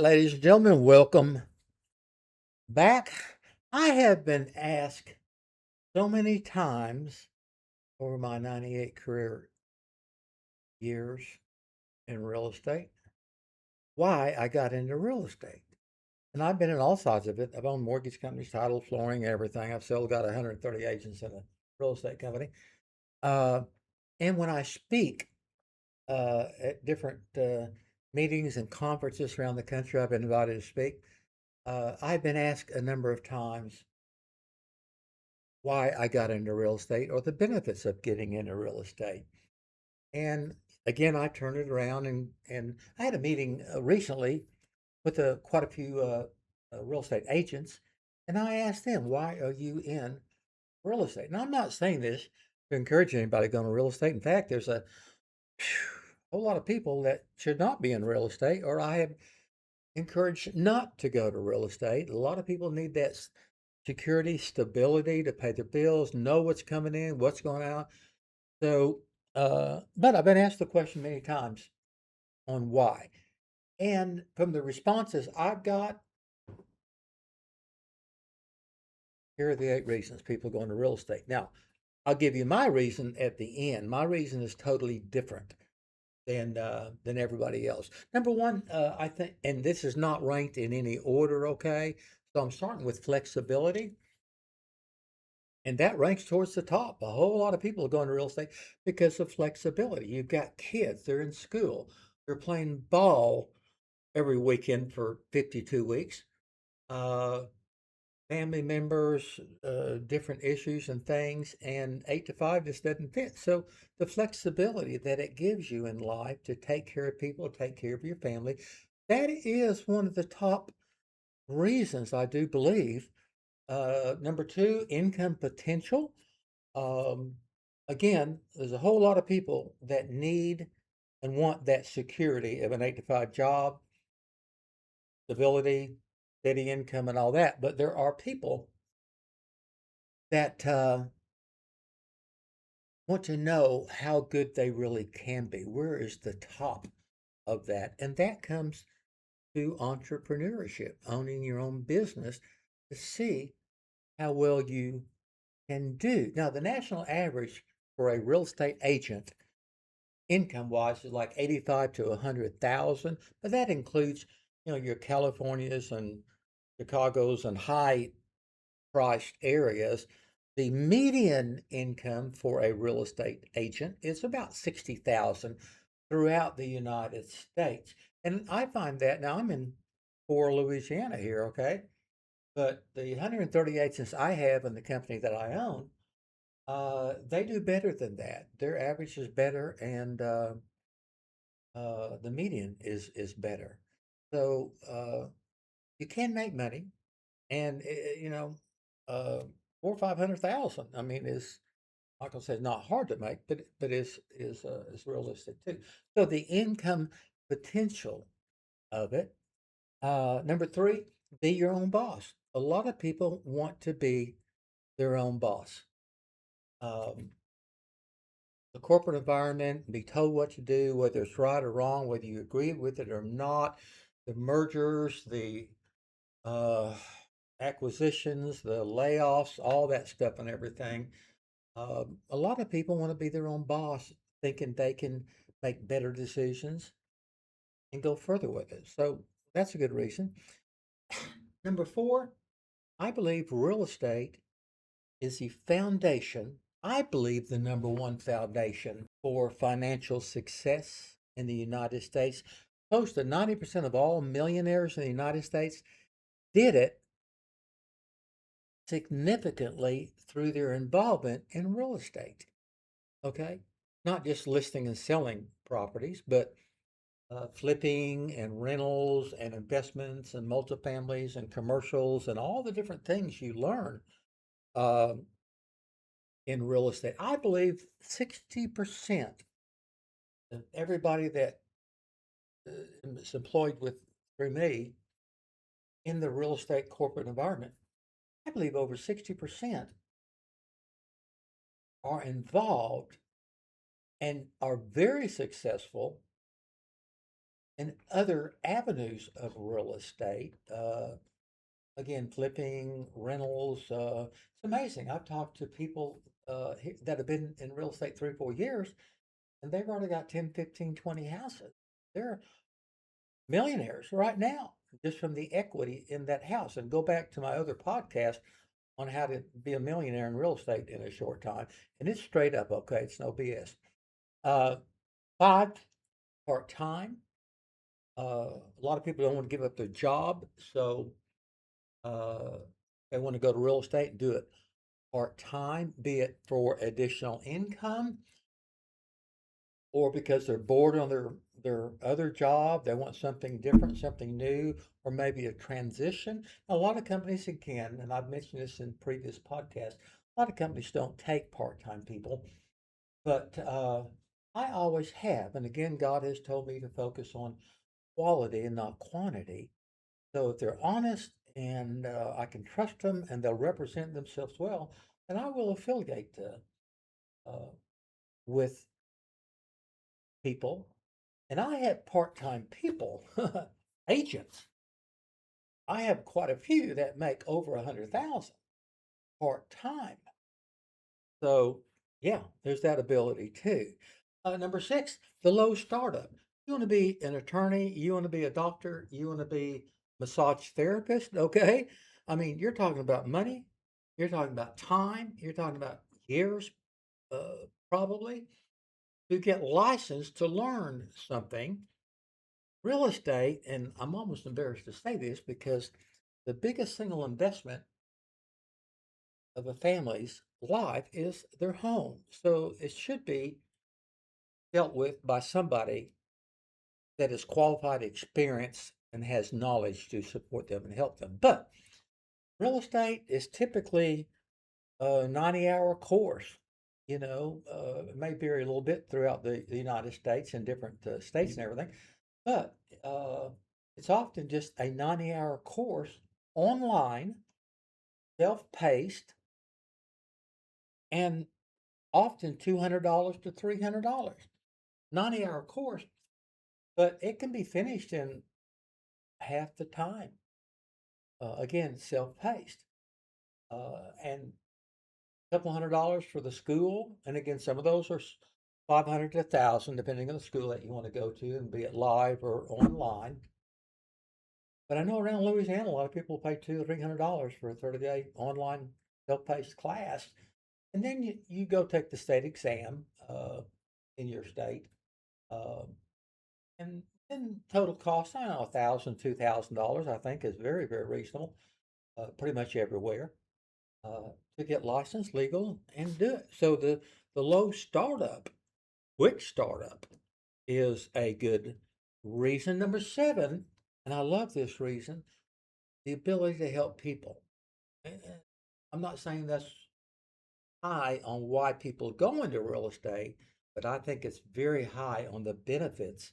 right, ladies and gentlemen, welcome back. I have been asked so many times over my 98 career years in real estate why I got into real estate. And I've been in all sides of it. I've owned mortgage companies, title, flooring, everything. I've still got 130 agents in a real estate company. Uh, and when I speak at different meetings and conferences around the country, I've been invited to speak. I've been asked a number of times why I got into real estate or the benefits of getting into real estate. And again, I turned it around and I had a meeting recently with quite a few real estate agents, and I asked them, why are you in real estate? Now, I'm not saying this to encourage anybody to go into real estate. In fact, there's a whole lot of people that should not be in real estate, or I have encouraged not to go to real estate. A lot of people need that security, stability to pay their bills, know what's coming in, what's going out. So, but I've been asked the question many times on why. And from the responses I've got, here are the 8 reasons people go into real estate. Now, I'll give you my reason at the end. My reason is totally different than everybody else. Number one, I think, and this is not ranked in any order, okay? So I'm starting with flexibility. And that ranks towards the top. A whole lot of people are going to real estate because of flexibility. You've got kids, they're in school, they're playing ball every weekend for 52 weeks. Uh, Family members, different issues and things, and 8 to 5 just doesn't fit. So the flexibility that it gives you in life to take care of people, take care of your family, that is one of the top reasons I do believe. Number two, income potential. Um, Again, there's a whole lot of people that need and want that security of an 8 to 5 job, stability, steady income, and all that. But there are people that want to know how good they really can be. Where is the top of that? And that comes to entrepreneurship, owning your own business to see how well you can do. Now, the national average for a real estate agent income wise is like 85 to 100,000, but that includes, your Californias and Chicago's and high priced areas. The median income for a real estate agent is about 60,000 throughout the United States. And I find that now I'm in poor Louisiana here, okay? But the 130 agents I have in the company that I own, they do better than that. Their average is better, and the median is better. So you can make money, and uh, 400,000 or 500,000. I mean, is like I said, not hard to make, but is realistic too. So the income potential of it. Number three, be your own boss. A lot of people want to be their own boss. Um, the corporate environment, be told what to do, whether it's right or wrong, whether you agree with it or not. The mergers, the uh, acquisitions, the layoffs, all that stuff and everything. A lot of people want to be their own boss, thinking they can make better decisions and go further with it. So that's a good reason. Number four, I believe real estate is the foundation. I believe the number one foundation for financial success in the United States. Close to 90% of all millionaires in the United States did it significantly through their involvement in real estate. Okay? Not just listing and selling properties, but flipping and rentals and investments and multifamilies and commercials and all the different things you learn uh, in real estate. I believe 60% of everybody that is employed with through me in the real estate corporate environment, I believe over 60% are involved and are very successful and other avenues of real estate. Again, flipping, rentals. It's amazing. I've talked to people that have been in real estate 3 or 4 years, and they've already got 10, 15, 20 houses. They're millionaires right now just from the equity in that house. And go back to my other podcast on how to be a millionaire in real estate in a short time. And it's straight up, okay? It's no BS. Uh, 5, part time. A lot of people don't want to give up their job, so uh, they want to go to real estate and do it part time, be it for additional income or because they're bored on their other job, they want something different, something new, or maybe a transition. A lot of companies, again, and I've mentioned this in previous podcasts, a lot of companies don't take part-time people, but I always have. And again, God has told me to focus on quality and not quantity. So if they're honest and I can trust them and they'll represent themselves well, then I will affiliate with people. And I have part-time people, agents. I have quite a few that make over 100,000 part-time. So yeah, there's that ability too. Number 6, the low startup. You want to be an attorney, you want to be a doctor, you want to be massage therapist, okay? I mean, you're talking about money, you're talking about time, you're talking about years, probably, to get licensed to learn something. Real estate, and I'm almost embarrassed to say this because the biggest single investment of a family's life is their home. So it should be dealt with by somebody that is qualified, experienced, and has knowledge to support them and help them. But real estate is typically a 90-hour course. It may vary a little bit throughout the United States and different states and everything, but uh, it's often just a 90-hour course online, self-paced, and often $200 to $300. 90-hour course, but it can be finished in half the time. Again, self-paced, and a couple $100 for the school. And again, some of those are 500 to 1,000, depending on the school that you want to go to, and be it live or online. But I know around Louisiana, a lot of people pay $200 or $300 for a 30-day online self-paced class. And then you go take the state exam in your state. Uh, and then total cost, I don't know, $1,000, $2,000, I think is very, very reasonable, pretty much everywhere, to get licensed, legal, and do it. So the low startup, quick startup, is a good reason. Number 7, and I love this reason, the ability to help people. I'm not saying that's high on why people go into real estate, but I think it's very high on the benefits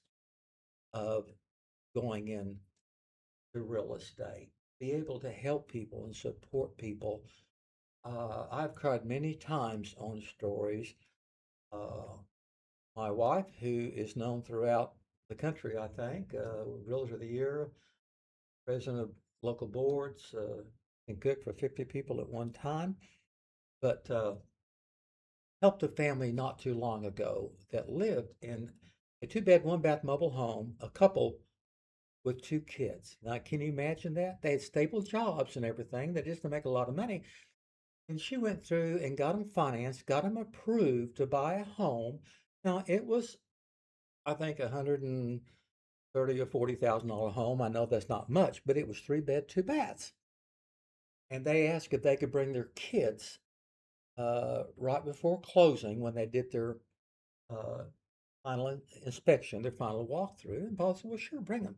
of going in to real estate. Be able to help people and support people. I've cried many times on stories. Uh, my wife, who is known throughout the country, I think, Realtor of the Year, president of local boards, and cook for 50 people at one time, but helped a family not too long ago that lived in a 2-bed, 1-bath mobile home, a couple with 2 kids. Now, can you imagine that? They had stable jobs and everything. They just to make a lot of money. And she went through and got them financed, got them approved to buy a home. Now, it was, I think, 130 or $40,000 home. I know that's not much, but it was 3-bed, 2 baths. And they asked if they could bring their kids right before closing when they did their uh, final inspection, their final walkthrough. And Paul said, well, sure, bring them.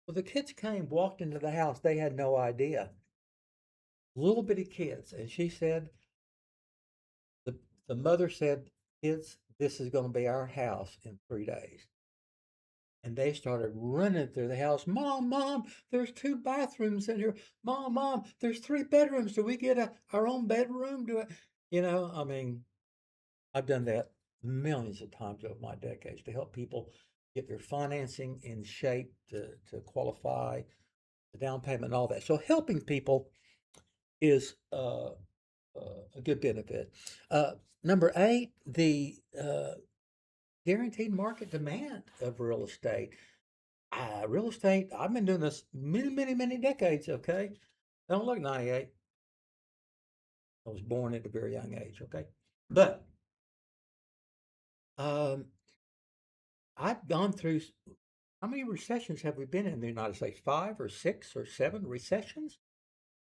Well, the kids came, walked into the house. They had no idea. Little bitty kids. And she said, the, the mother said, kids, this is going to be our house in 3 days. And they started running through the house. Mom, Mom, there's 2 bathrooms in here. Mom, Mom, there's 3 bedrooms. Do we get our own bedroom? I mean, I've done that millions of times over my decades to help people get their financing in shape to qualify, the down payment and all that. So helping people is a good benefit. Uh, Number eight, the guaranteed market demand of real estate. Real estate, I've been doing this many, many, many decades, okay? I don't look 98. I was born at a very young age, okay? But um, I've gone through, how many recessions have we been in the United States? Five or six or seven recessions?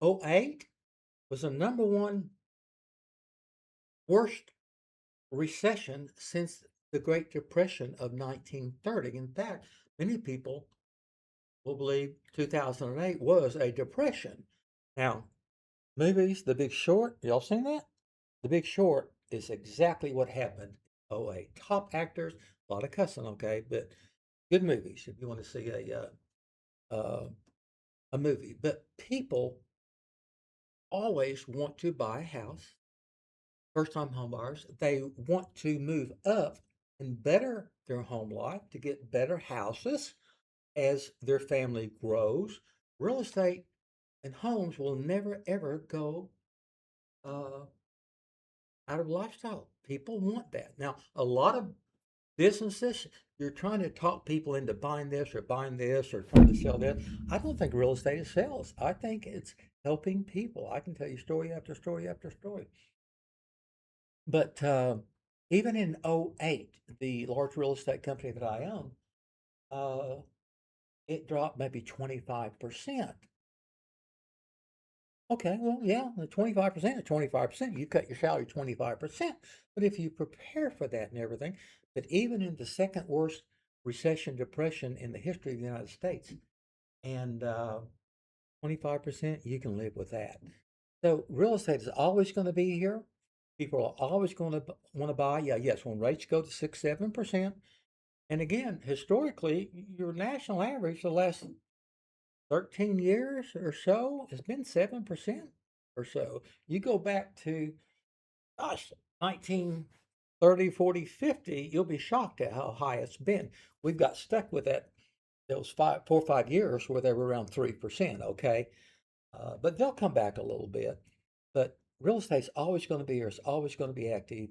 '08 was the number one worst recession since the Great Depression of 1930. In fact, many people will believe 2008 was a depression. Now, movies, The Big Short, y'all seen that? The Big Short is exactly what happened. Oh, a top actors, a lot of cussing, okay, but good movies if you want to see a movie. But people always want to buy a house. First time home buyers, they want to move up and better their home life to get better houses as their family grows. Real estate and homes will never ever go uh, out of lifestyle. People want that. Now, a lot of businesses, you're trying to talk people into buying this or buying this or trying to sell this. I don't think real estate is sales. I think it's helping people. I can tell you story after story after story. But even in '08, the large real estate company that I own, uh, it dropped maybe 25%. Okay, well, yeah, the 25% is 25%. You cut your salary 25%. But if you prepare for that and everything, but even in the second worst recession, depression in the history of the United States, and 25%, you can live with that. So real estate is always going to be here. People are always going to want to buy. Yeah, yes, when rates go to 6, 7%. And again, historically, your national average the last 13 years or so has been 7% or so. You go back to, gosh, 1930, 40, 50, you'll be shocked at how high it's been. We've got stuck with that those 4 or 5 years where they were around 3%, okay? But they'll come back a little bit. But real estate's always going to be here. It's always going to be active.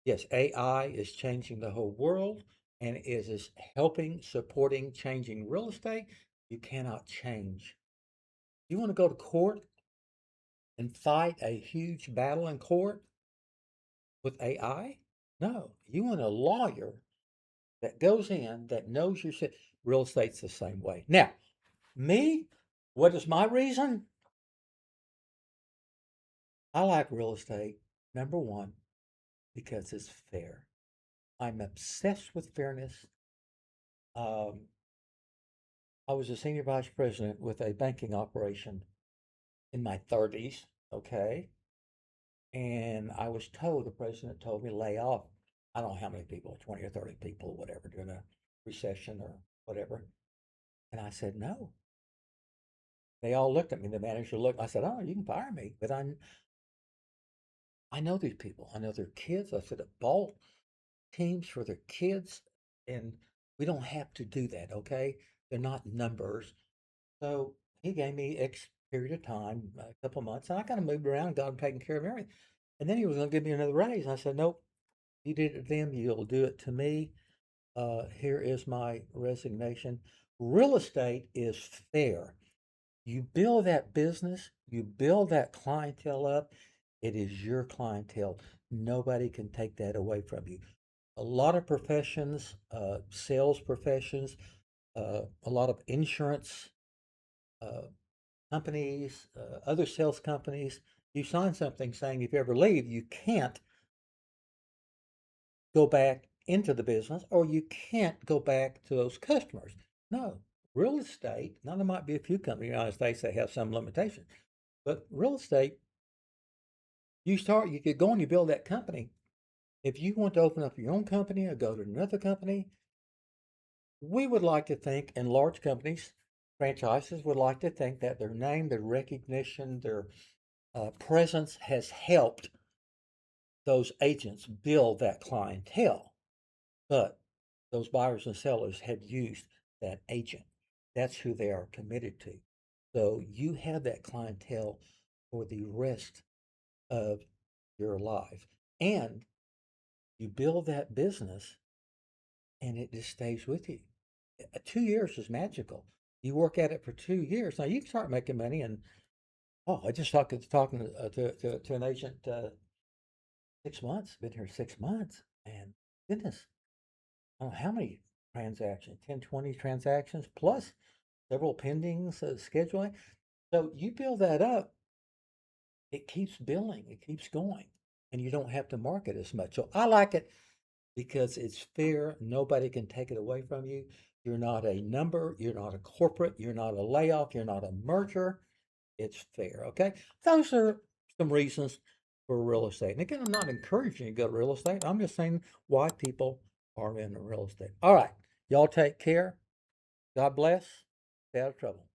Yes, AI is changing the whole world and is helping, supporting, changing real estate. You cannot change. You want to go to court and fight a huge battle in court with AI? No, you want a lawyer that goes in that knows your shit. Real estate's the same way. Now, me, what is my reason? I like real estate, number one, because it's fair. I'm obsessed with fairness. Um, I was a senior vice president with a banking operation in my 30s, okay? And I was told, the president told me, lay off, I don't know how many people, 20 or 30 people, or whatever, during a recession or whatever. And I said, no. They all looked at me. The manager looked. I said, oh, you can fire me. But I know these people. I know their kids. I said, at ball teams for their kids. And we don't have to do that, okay? They're not numbers. So he gave me X period of time, a couple of months, and I kind of moved around, got him taking care of everything. And then he was going to give me another raise. And I said, nope, you did it to them, you'll do it to me. Here is my resignation. Real estate is fair. You build that business, you build that clientele up, it is your clientele. Nobody can take that away from you. A lot of professions, sales professions, a lot of insurance uh, companies, other sales companies, you sign something saying if you ever leave, you can't go back into the business or you can't go back to those customers. No, real estate, now there might be a few companies in the United States that have some limitations, but real estate, you could go and you build that company. If you want to open up your own company or go to another company, we would like to think, and large companies, franchises would like to think that their name, their recognition, their presence has helped those agents build that clientele. But those buyers and sellers have used that agent. That's who they are committed to. So you have that clientele for the rest of your life. And you build that business and it just stays with you. 2 years is magical. You work at it for 2 years. Now you can start making money and oh, I just talking to an agent 6 months, been here 6 months, and goodness, I don't know how many transactions, 10, 20 transactions, plus several pendings, scheduling. So you build that up, it keeps billing, it keeps going, and you don't have to market as much. So I like it because it's fair. Nobody can take it away from you. You're not a number, you're not a corporate, you're not a layoff, you're not a merger. It's fair. Okay. Those are some reasons for real estate. And again, I'm not encouraging you to go to real estate. I'm just saying why people are in real estate. All right. Y'all take care. God bless. Stay out of trouble.